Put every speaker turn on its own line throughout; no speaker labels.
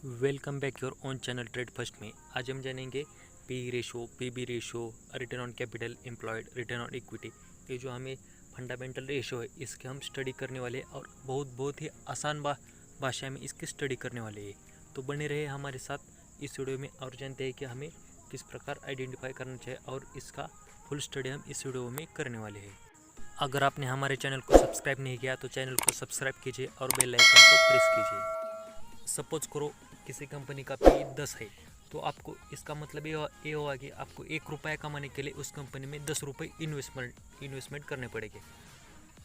Welcome back your own channel trade first में। आज हम जानेंगे P ratio, PB ratio, return on capital employed, return on equity. ये जो हमें फंडामेंटल रेशो है इसके हम स्टडी करने वाले हैं और बहुत ही आसान भाषा में इसकी स्टडी करने वाले हैं। तो बने रहे हमारे साथ इस वीडियो में और जानते हैं कि हमें किस प्रकार आइडेंटिफाई करना चाहिए और इसका फुल स्टडी हम इस वीडियो में करने वाले हैं। अगर आपने हमारे चैनल को सब्सक्राइब नहीं किया तो चैनल को सब्सक्राइब कीजिए और बेल आइकन को प्रेस कीजिए। सपोज करो किसी कंपनी का पी 10 है तो आपको इसका मतलब ये होगा कि आपको 1 रुपया कमाने के लिए उस कंपनी में 10 रुपये इन्वेस्टमेंट करने पड़ेंगे।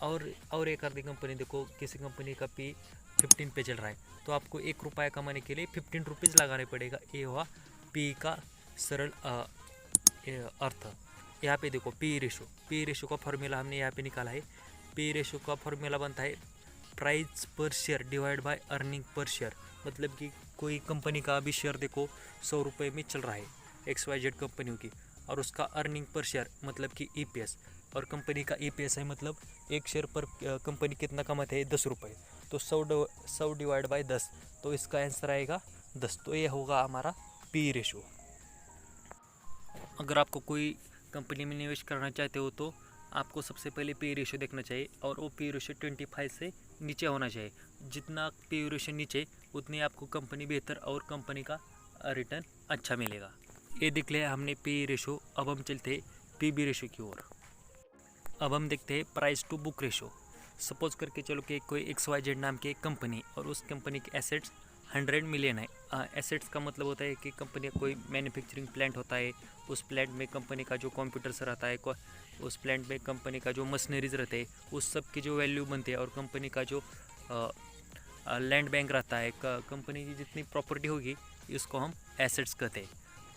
और एक आधी कंपनी देखो, किसी कंपनी का पी 15 पे चल रहा है तो आपको 1 रुपया कमाने के लिए 15 रुपीज़ लगाने पड़ेगा। ये हुआ पी का सरल अर्थ। यहाँ पे देखो पी रेशो का फॉर्मूला हमने यहाँ पे निकाला है। पी रेशो का फॉर्मूला बनता है प्राइस पर share divide by earning per share. मतलब कि कोई कंपनी का अभी शेयर देखो 100 रुपये में चल रहा है, XYZ कंपनियों की, और उसका अर्निंग पर शेयर मतलब कि EPS, और कंपनी का EPS है मतलब एक शेयर पर कंपनी कितना कमाते हैं 10 रुपये। तो 100 डिवाइड बाय 10, तो इसका आंसर आएगा 10। तो ये होगा हमारा पी रेशो। अगर आपको कोई कंपनी में निवेश करना चाहते हो तो आपको सबसे पहले पी रेशो देखना चाहिए और वो पी रेशो 25 से नीचे होना चाहिए। जितना पी रेशो नीचे उतनी आपको कंपनी बेहतर और कंपनी का रिटर्न अच्छा मिलेगा। ये देख लिया हमने पी रेशो। अब हम चलते हैं पीबी रेशो की ओर। अब हम देखते हैं price to book ratio. Suppose करके चलो कि कोई XYZ नाम की एक कंपनी और उस कंपनी के एसेट्स 100 मिलियन है। एसेट्स का मतलब होता है कि कंपनी का कोई मैन्युफैक्चरिंग प्लांट होता है, उस प्लांट में कंपनी का जो कंप्यूटर्स रहता है, उस प्लांट में कंपनी का जो मशीनरीज रहते हैं, उस सब की जो वैल्यू बनती है, और कंपनी का जो लैंड बैंक रहता है, कंपनी की जितनी प्रॉपर्टी होगी इसको हम एसेट्स कहते हैं।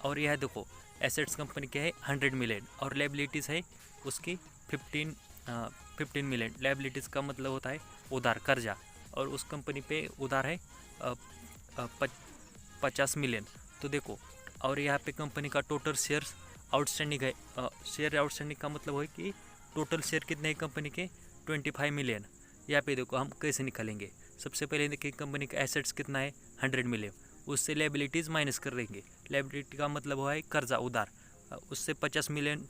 और यह देखो एसेट्स कंपनी के है 100 मिलियन और लायबिलिटीज़ है उसकी 15 मिलियन। लायबिलिटीज़ का मतलब होता है उधार, कर्जा, और उस कंपनी पे उधार है 50 मिलियन। तो देखो, और यहाँ पे कंपनी का टोटल शेयर्स आउटस्टैंडिंग है। शेयर आउटस्टैंडिंग का मतलब है कि टोटल शेयर कितने हैं कंपनी के 25 मिलियन। यहाँ पे देखो हम कैसे निकालेंगे। सबसे पहले देखिए कंपनी का एसेट्स कितना है 100 मिलियन, उससे लायबिलिटीज़ माइनस कर देंगे। लायबिलिटी का मतलब हुआ है कर्जा, उधार, उससे 50 मिलियन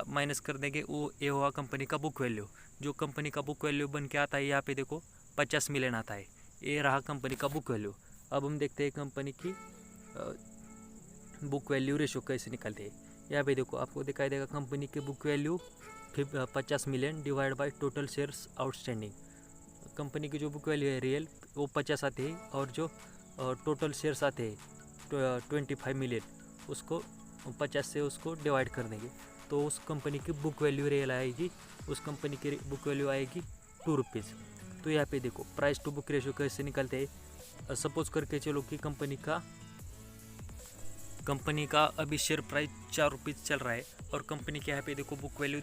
माइनस कर देंगे। वो ये हुआ कंपनी का बुक वैल्यू। जो कंपनी का बुक वैल्यू बन के आता है यहाँ पे देखो 50 मिलियन आता है। ये रहा कंपनी का बुक वैल्यू। अब हम देखते हैं कंपनी की बुक वैल्यू रेशो कैसे निकालते हैं। यहाँ पे देखो आपको दिखाई देगा कंपनी की book value 50 million divide by total shares outstanding. Company की जो बुक वैल्यू है रियल वो 50 आते हैं, और जो टोटल शेयर्स आते हैं 25 मिलियन, उसको 50 से उसको डिवाइड कर देंगे तो उस कंपनी की बुक वैल्यू रियल आएगी। उस कंपनी की बुक वैल्यू आएगी 2 रुपीज़। तो यहाँ पे देखो प्राइस टू बुक रेशो कैसे निकलते हैं। सपोज करके चलो कि कंपनी का अभी शेयर प्राइस 4 रुपीज़ चल रहा है और कंपनी के यहाँ पे देखो बुक वैल्यू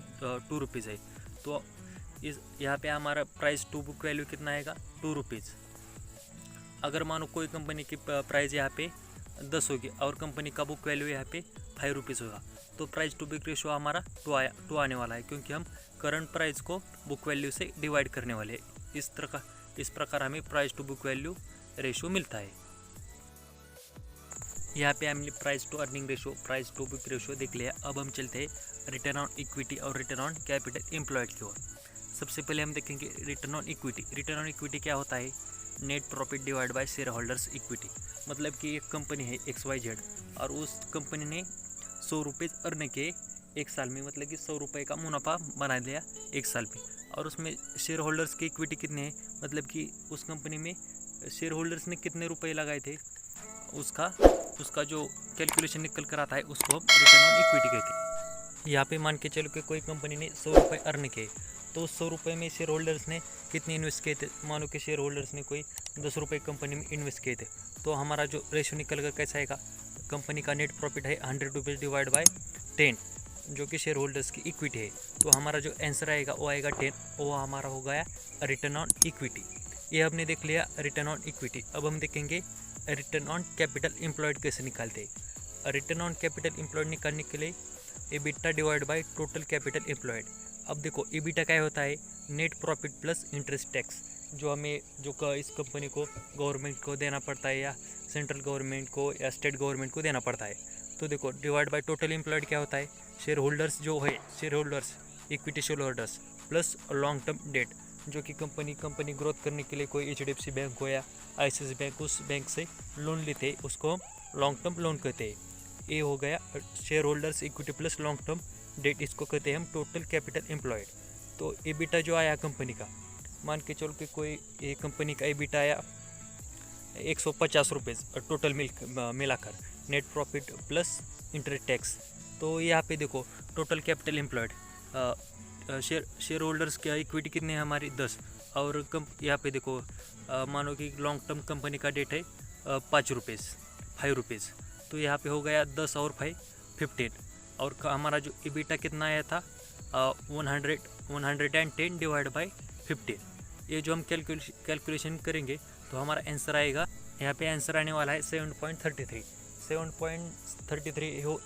2 रुपीज़ है। तो इस यहाँ पे हमारा प्राइस टू बुक वैल्यू कितना आएगा 2 रुपीज़। अगर मानो कोई कंपनी की प्राइस यहाँ पे 10 होगी और कंपनी का बुक वैल्यू यहाँ पे 5 रुपीज़ होगा, तो प्राइस टू बुक रेशो हमारा 2 आने वाला है, क्योंकि हम करंट प्राइस को बुक वैल्यू से डिवाइड करने वाले हैं। इस प्रकार हमें price to book value ratio मिलता है। यहाँ पे हमने price to earning ratio, price to book ratio देख लिया। अब हम चलते हैं रिटर्न ऑन इक्विटी और रिटर्न ऑन कैपिटल एम्प्लॉयड की ओर। सबसे पहले हम देखेंगे return on equity. Return on equity क्या होता है? Net profit divide by share holders equity. मतलब कि एक कंपनी है XYZ और उस कंपनी ने 100 रुपये अर्न किए एक साल में, मतलब कि 100 रुपये का मुनाफा बना लिया एक साल में, और उसमें शेयर होल्डर्स की इक्विटी कितने हैं, मतलब कि उस कंपनी में शेयर होल्डर्स ने कितने रुपये लगाए थे, उसका जो कैलकुलेशन निकल कर आता है उसको हम रिटर्न ऑन इक्विटी कहते हैं। यहाँ पे मान के चलो कि कोई कंपनी ने 100 रुपये अर्न किए, तो 100 रुपये में शेयर होल्डर्स ने कितने इन्वेस्ट किए थे। मानो कि शेयर होल्डर्स ने कोई 10 रुपये कंपनी में इन्वेस्ट किए थे, तो हमारा जो रेशो निकल कर कैसा आएगा, कंपनी का नेट प्रॉफिट है 100 रुपीज़ डिवाइड बाय 10, जो कि शेयर होल्डर्स की इक्विटी है। तो हमारा जो आंसर आएगा वो आएगा 10। वो हमारा हो गया रिटर्न ऑन इक्विटी। ये हमने देख लिया रिटर्न ऑन इक्विटी। अब हम देखेंगे रिटर्न ऑन कैपिटल एम्प्लॉयड कैसे निकालते हैं। रिटर्न ऑन कैपिटल एम्प्लॉयड निकालने के लिए EBITDA divide by total capital employed. अब देखो EBITDA क्या होता है, net profit plus interest tax. जो हमें इस कंपनी को गवर्नमेंट को देना पड़ता है या सेंट्रल गवर्नमेंट को या स्टेट गवर्नमेंट को देना पड़ता है। तो देखो डिवाइड बाय टोटल एम्प्लॉयड क्या होता है, शेयर होल्डर्स जो है, share holders equity share holders plus long term debt, जो कि कंपनी ग्रोथ करने के लिए कोई HDFC बैंक हो या ICICI बैंक, उस बैंक से लोन लेते हैं, उसको हम लॉन्ग टर्म लोन कहते हैं। ये हो गया share holders equity plus long term debt, इसको कहते हैं हम टोटल कैपिटल एम्प्लॉयड। तो EBITDA जो आया कंपनी का, मान के चलो कि कोई ये कंपनी का EBITDA आया 150 रुपये टोटल मिलाकर, net profit plus interest tax. तो यहाँ पे देखो total capital employed, share holders क्या इक्विटी कितने हैं हमारी 10, और यहाँ पे देखो मानो कि लॉन्ग टर्म कंपनी का डेट है 5 रुपये, तो यहाँ पे हो गया 10 और 5 15, और हमारा जो EBITDA कितना आया था 110 डिवाइड बाई 15। ये जो हम कैलकुलेशन करेंगे तो हमारा आंसर आएगा, यहाँ पे आंसर आने वाला है 7.33।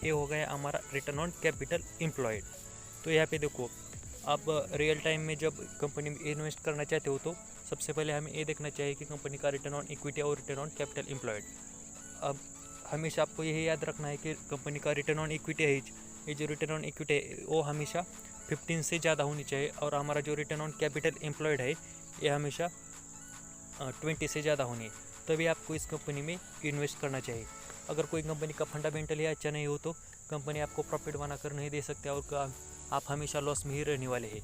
ये हो गया हमारा रिटर्न ऑन कैपिटल एम्प्लॉयड। तो यहाँ पे देखो आप रियल टाइम में जब कंपनी में इन्वेस्ट करना चाहते हो तो सबसे पहले हमें ये देखना चाहिए कि कंपनी का रिटर्न ऑन इक्विटी और रिटर्न ऑन कैपिटल एम्प्लॉयड। अब हमेशा आपको यही याद रखना है कि कंपनी का रिटर्न ऑन इक्विटी है, ये जो रिटर्न ऑन इक्विटी है वो हमेशा 15 से ज़्यादा होनी चाहिए, और हमारा जो रिटर्न ऑन कैपिटल एम्प्लॉयड है ये हमेशा 20 से ज़्यादा होनी है, तभी आपको इस कंपनी में इन्वेस्ट करना चाहिए। अगर कोई कंपनी का फंडामेंटल या अच्छा नहीं हो तो कंपनी आपको प्रॉफिट बनाकर नहीं दे सकते, और आप हमेशा लॉस में ही रहने वाले हैं।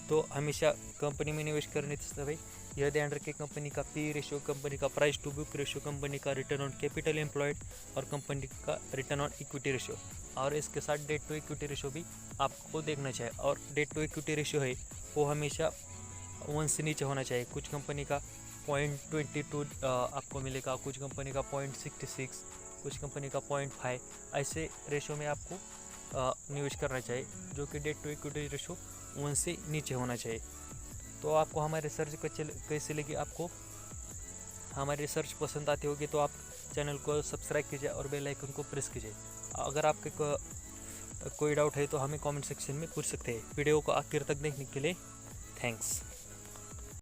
तो हमेशा कंपनी में निवेश करने से भाई यह ध्यान रखें, कंपनी का PE रेशियो, कंपनी का price to book ratio, company का रिटर्न ऑन कैपिटल एम्प्लॉयड और कंपनी का रिटर्न ऑन इक्विटी रेशियो, और इसके साथ डेट टू इक्विटी रेशियो भी आपको देखना चाहिए। और डेट टू इक्विटी रेशियो है वो हमेशा 1 से नीचे होना चाहिए। कुछ कंपनी का 0.22 आपको मिलेगा, कुछ कंपनी का 0.66, कुछ कंपनी का 0.5, ऐसे रेशियो में आपको निवेश करना चाहिए, जो कि डेट टू इक्विटी रेशियो 1 से नीचे होना चाहिए। तो आपको हमारी रिसर्च कैसे लगी, आपको हमारी रिसर्च पसंद आती होगी तो आप चैनल को सब्सक्राइब कीजिए और बेल आइकन को प्रेस कीजिए। अगर आपके कोई डाउट है तो हमें कमेंट सेक्शन में पूछ सकते हैं। वीडियो को आखिर तक देखने के लिए थैंक्स।